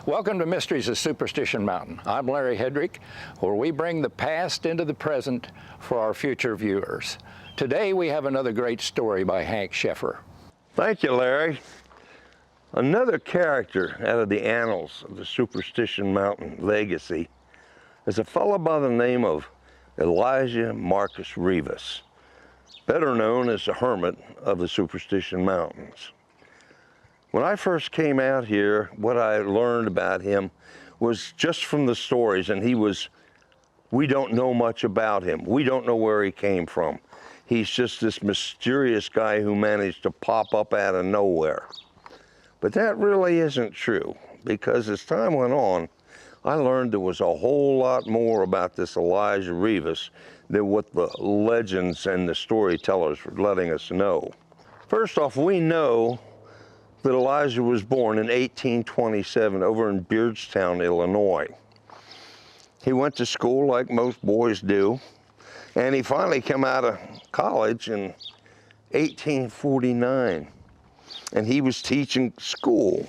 Welcome to Mysteries of Superstition Mountain. I'm Larry Hedrick, where we bring the past into the present for our future viewers. Today we have another great story by Hank Sheffer. Thank you, Larry. Another character out of the annals of the Superstition Mountain legacy is a fellow by the name of Elisha Reavis, better known as the Hermit of the Superstition Mountains. When I first came out here, what I learned about him was just from the stories, and we don't know much about him. We don't know where he came from. He's just this mysterious guy who managed to pop up out of nowhere. But that really isn't true, because as time went on, I learned there was a whole lot more about this Elisha Reavis than what the legends and the storytellers were letting us know. First off, we know that Elisha was born in 1827 over in Beardstown, Illinois. He went to school like most boys do, and he finally came out of college in 1849, and he was teaching school.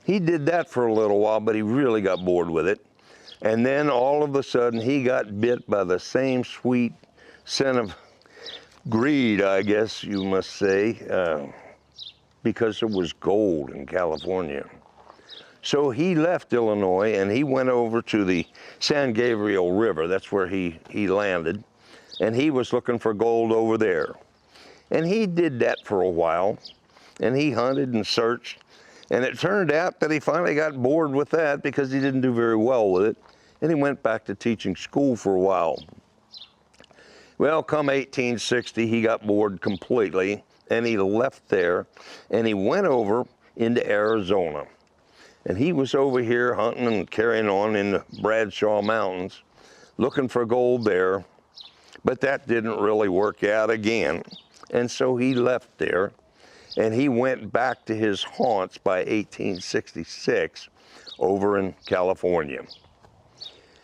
He did that for a little while, but he really got bored with it. And then all of a sudden, he got bit by the same sweet scent of greed, I guess you must say, because there was gold in California. So he left Illinois and he went over to the San Gabriel River. That's where he landed. And he was looking for gold over there. And he did that for a while. And he hunted and searched. And it turned out that he finally got bored with that because he didn't do very well with it. And he went back to teaching school for a while. Well, come 1860, he got bored completely. And he left there, and he went over into Arizona. And he was over here hunting and carrying on in the Bradshaw Mountains, looking for gold there. But that didn't really work out again. And so he left there, and he went back to his haunts by 1866 over in California.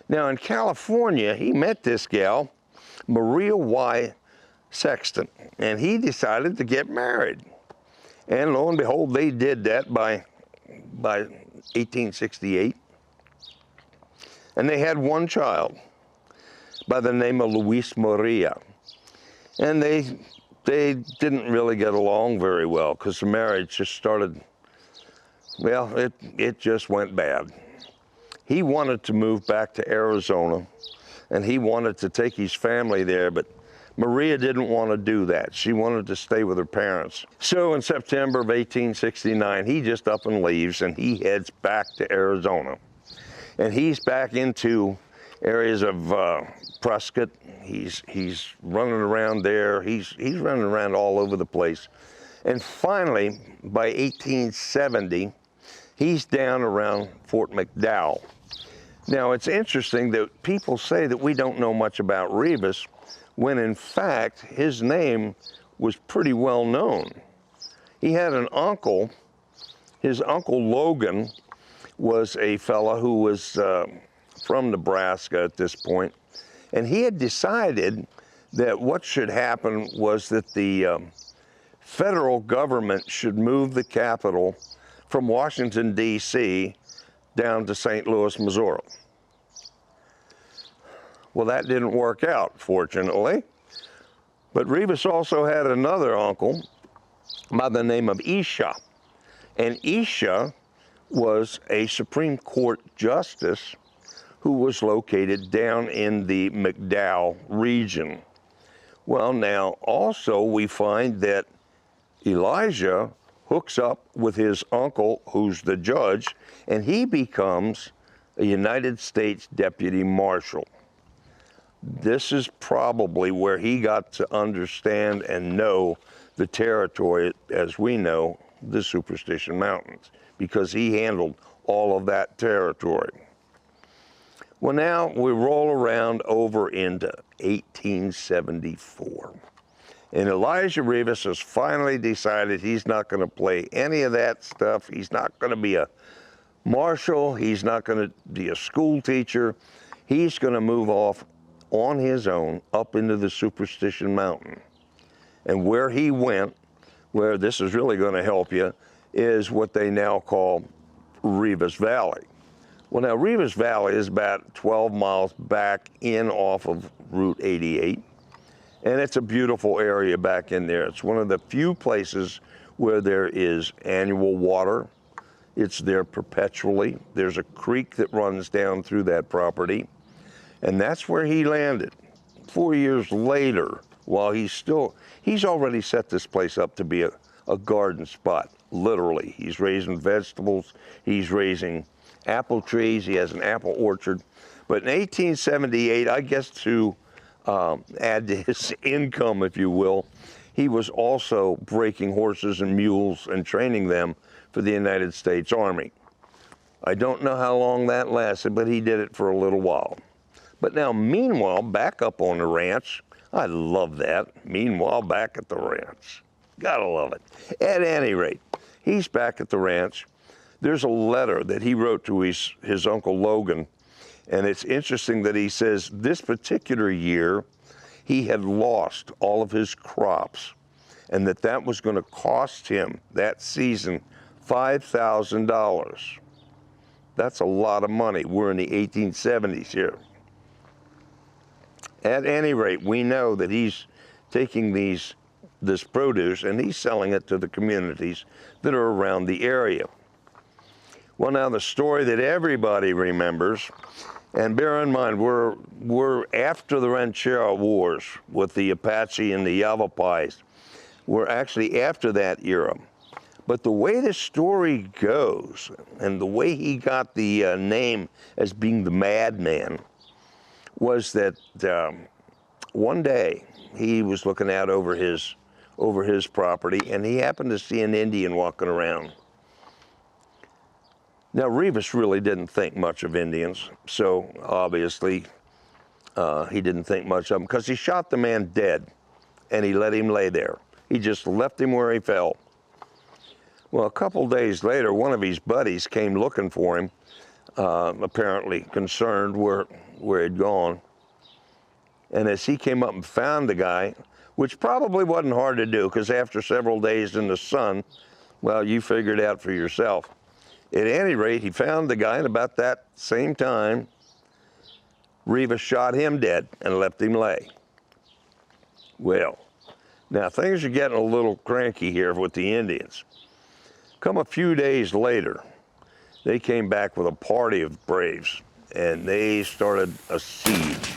Now, in California, he met this gal, Maria Y. Sexton, and he decided to get married. And lo and behold, they did that by 1868. And they had one child by the name of Luis Maria. And they didn't really get along very well because the marriage just started, well, it just went bad. He wanted to move back to Arizona, and he wanted to take his family there, but Maria didn't want to do that. She wanted to stay with her parents. So in September of 1869, he just up and leaves, and he heads back to Arizona. And he's back into areas of Prescott. He's running around there. He's running around all over the place. And finally, by 1870, he's down around Fort McDowell. Now, it's interesting that people say that we don't know much about Reavis, when in fact, his name was pretty well known. He had an uncle. His uncle Logan was a fellow who was from Nebraska at this point, and he had decided that what should happen was that the federal government should move the capital from Washington, D.C. down to St. Louis, Missouri. Well, that didn't work out, fortunately. But Reavis also had another uncle by the name of Elisha. And Elisha was a Supreme Court justice who was located down in the McDowell region. Well, now, also we find that Elisha hooks up with his uncle, who's the judge, and he becomes a United States Deputy Marshal. This is probably where he got to understand and know the territory, as we know, the Superstition Mountains, because he handled all of that territory. Well, now we roll around over into 1874. And Elisha Reavis has finally decided he's not going to play any of that stuff. He's not going to be a marshal. He's not going to be a school teacher. He's going to move off on his own up into the Superstition Mountain. And where he went, where this is really going to help you, is what they now call Reavis Valley. Well, now Reavis Valley is about 12 miles back in off of Route 88, and it's a beautiful area back in there. It's one of the few places where there is annual water. It's there perpetually. There's a creek that runs down through that property, and that's where he landed. 4 years later, while he's already set this place up to be a garden spot, literally. He's raising vegetables, he's raising apple trees, he has an apple orchard. But in 1878, I guess to add to his income, if you will, he was also breaking horses and mules and training them for the United States Army. I don't know how long that lasted, but he did it for a little while. But now, meanwhile, back up on the ranch, I love that. Meanwhile, back at the ranch. Gotta love it. At any rate, he's back at the ranch. There's a letter that he wrote to his Uncle Logan, and it's interesting that he says this particular year he had lost all of his crops, and that was going to cost him that season $5,000. That's a lot of money. We're in the 1870s here. At any rate, we know that he's taking this produce and he's selling it to the communities that are around the area. Well, now the story that everybody remembers, and bear in mind, we're after the Ranchero Wars with the Apache and the Yavapais. We're actually after that era. But the way the story goes, and the way he got the name as being the madman, was that one day he was looking out over his property, and he happened to see an Indian walking around. Now, Reavis really didn't think much of Indians, so obviously he didn't think much of them, because he shot the man dead, and he let him lay there. He just left him where he fell. Well, a couple days later, one of his buddies came looking for him, apparently concerned where he'd gone. And as he came up and found the guy, which probably wasn't hard to do, because after several days in the sun, well, you figured out for yourself. At any rate, he found the guy, and about that same time, Reavis shot him dead and left him lay. Well, now things are getting a little cranky here with the Indians. Come a few days later, they came back with a party of braves, and they started a siege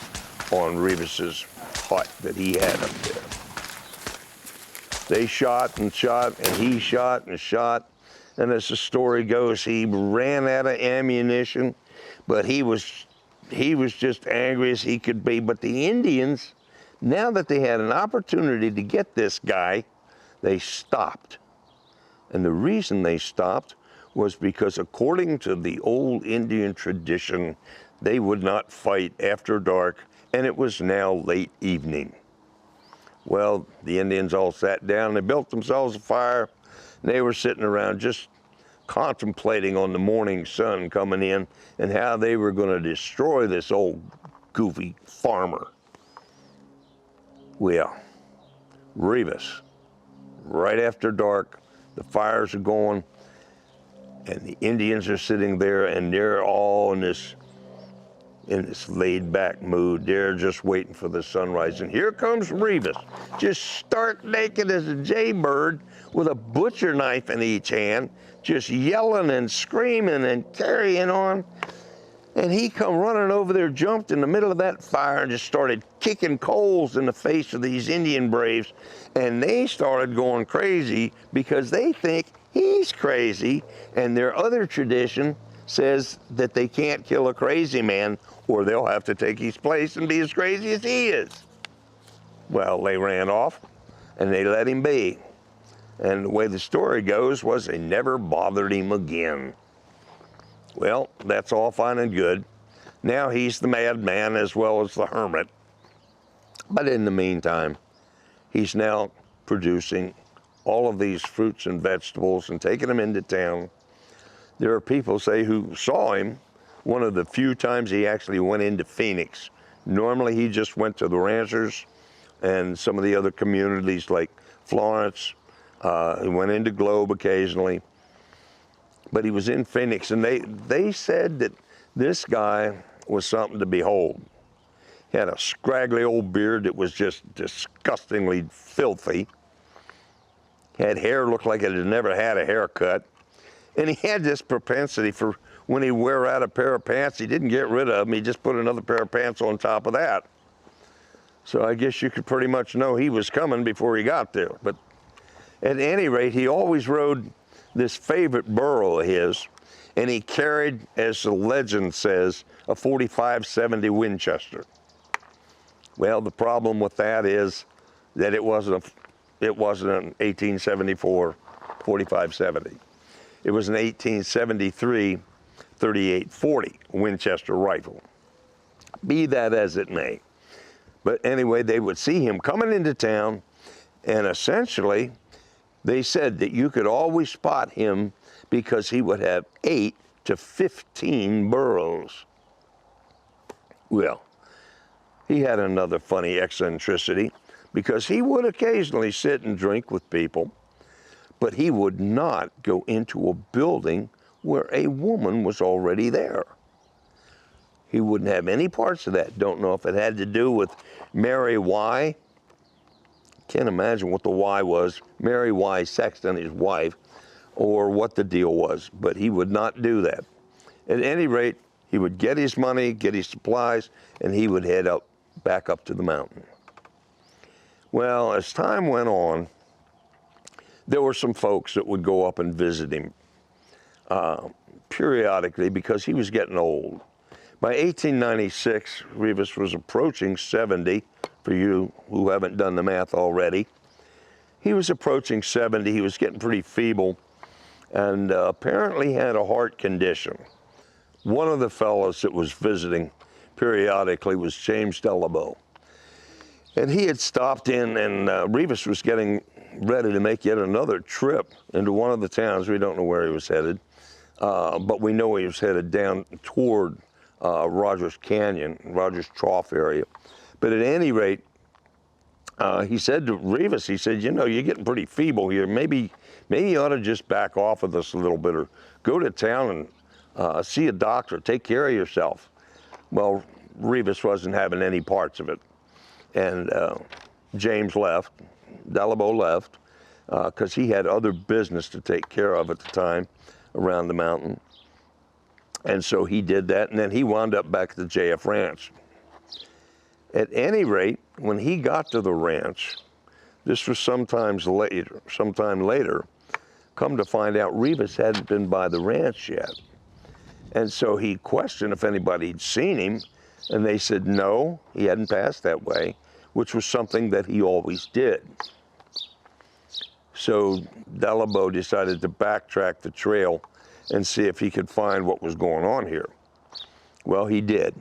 on Reavis's hut that he had up there. They shot and shot, and he shot and shot, and as the story goes, he ran out of ammunition, but he was just angry as he could be. But the Indians, now that they had an opportunity to get this guy, they stopped. And the reason they stopped was because, according to the old Indian tradition, they would not fight after dark, and it was now late evening. Well, the Indians all sat down, they built themselves a fire, and they were sitting around just contemplating on the morning sun coming in and how they were going to destroy this old goofy farmer. Well, Reavis, right after dark, the fires are going, and the Indians are sitting there, and they're all in this laid-back mood. They're just waiting for the sunrise. And here comes Reavis, just stark naked as a jaybird, with a butcher knife in each hand, just yelling and screaming and carrying on. And he come running over there, jumped in the middle of that fire, and just started kicking coals in the face of these Indian braves. And they started going crazy because they think he's crazy, and their other tradition says that they can't kill a crazy man, or they'll have to take his place and be as crazy as he is. Well, they ran off, and they let him be. And the way the story goes was they never bothered him again. Well, that's all fine and good. Now he's the madman as well as the hermit. But in the meantime, he's now producing all of these fruits and vegetables and taking them into town. There are people, say, who saw him one of the few times he actually went into Phoenix. Normally he just went to the ranchers and some of the other communities like Florence. He went into Globe occasionally. but he was in Phoenix, and they said that this guy was something to behold. He had a scraggly old beard that was just disgustingly filthy. Had hair looked like it had never had a haircut. And he had this propensity for when he'd wear out a pair of pants, he didn't get rid of them, he just put another pair of pants on top of that. So I guess you could pretty much know he was coming before he got there. But at any rate, he always rode this favorite burro of his, and he carried, as the legend says, a 45-70 Winchester. Well, the problem with that is that it wasn't an 1874 45-70. It was an 1873 38-40 Winchester rifle. Be that as it may. But anyway, they would see him coming into town, and essentially, they said that you could always spot him because he would have 8 to 15 burros. Well, he had another funny eccentricity because he would occasionally sit and drink with people, but he would not go into a building where a woman was already there. He wouldn't have any parts of that. Don't know if it had to do with Mary Y. Can't imagine what the Y was. Mary Y. Sexton, his wife, or what the deal was, but he would not do that. At any rate, he would get his money, get his supplies, and he would head back up to the mountain. Well, as time went on, there were some folks that would go up and visit him periodically because he was getting old. By 1896, Reavis was approaching 70, for you who haven't done the math already. He was approaching 70, he was getting pretty feeble, and apparently had a heart condition. One of the fellows that was visiting periodically was James Delabo. And he had stopped in, and Reavis was getting ready to make yet another trip into one of the towns. We don't know where he was headed, but we know he was headed down toward Rogers Canyon, Rogers Trough area. But at any rate, he said to Reavis, he said, you know, you're getting pretty feeble here. Maybe you ought to just back off of this a little bit, or go to town and see a doctor, take care of yourself. Well, Reavis wasn't having any parts of it. And James left, Delabo left, because he had other business to take care of at the time around the mountain. And so he did that, and then he wound up back at the JF Ranch. At any rate, when he got to the ranch, this was sometime later, come to find out Reavis hadn't been by the ranch yet. And so he questioned if anybody'd seen him, and they said no, he hadn't passed that way, which was something that he always did. So Delabo decided to backtrack the trail and see if he could find what was going on here. Well, he did.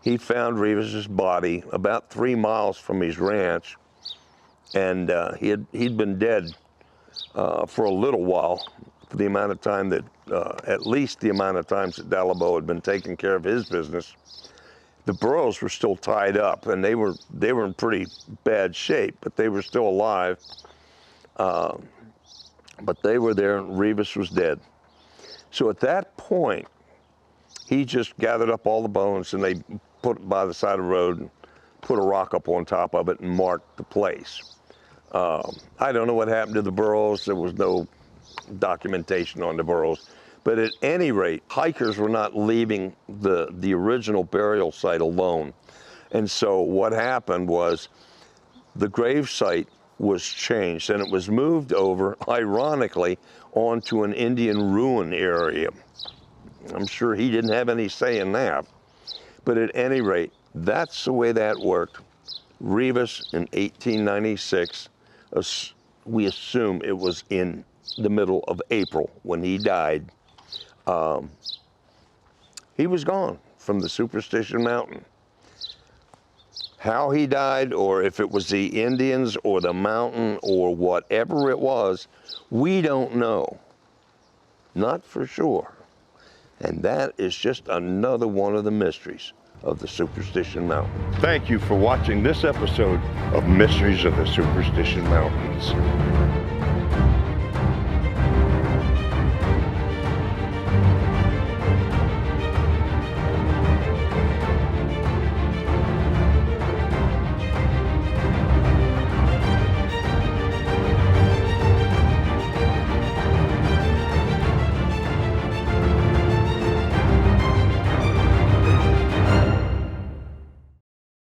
He found Reavis's body about 3 miles from his ranch, and he'd been dead for a little while, for the amount of time that, at least the amount of times that Delabo had been taking care of his business. The burros were still tied up, and they were in pretty bad shape, but they were still alive. But they were there, and Reavis was dead. So at that point, he just gathered up all the bones, and they put it by the side of the road and put a rock up on top of it and marked the place. I don't know what happened to the burros. There was no documentation on the burros. But at any rate, hikers were not leaving the original burial site alone. And so what happened was the grave site was changed, and it was moved over, ironically, onto an Indian ruin area. I'm sure he didn't have any say in that. But at any rate, that's the way that worked. Reavis in 1896, we assume it was in the middle of April when he died. He was gone from the Superstition Mountain. How he died, or if it was the Indians or the mountain or whatever it was, we don't know. Not for sure. And that is just another one of the mysteries of the Superstition Mountain. Thank you for watching this episode of Mysteries of the Superstition Mountains.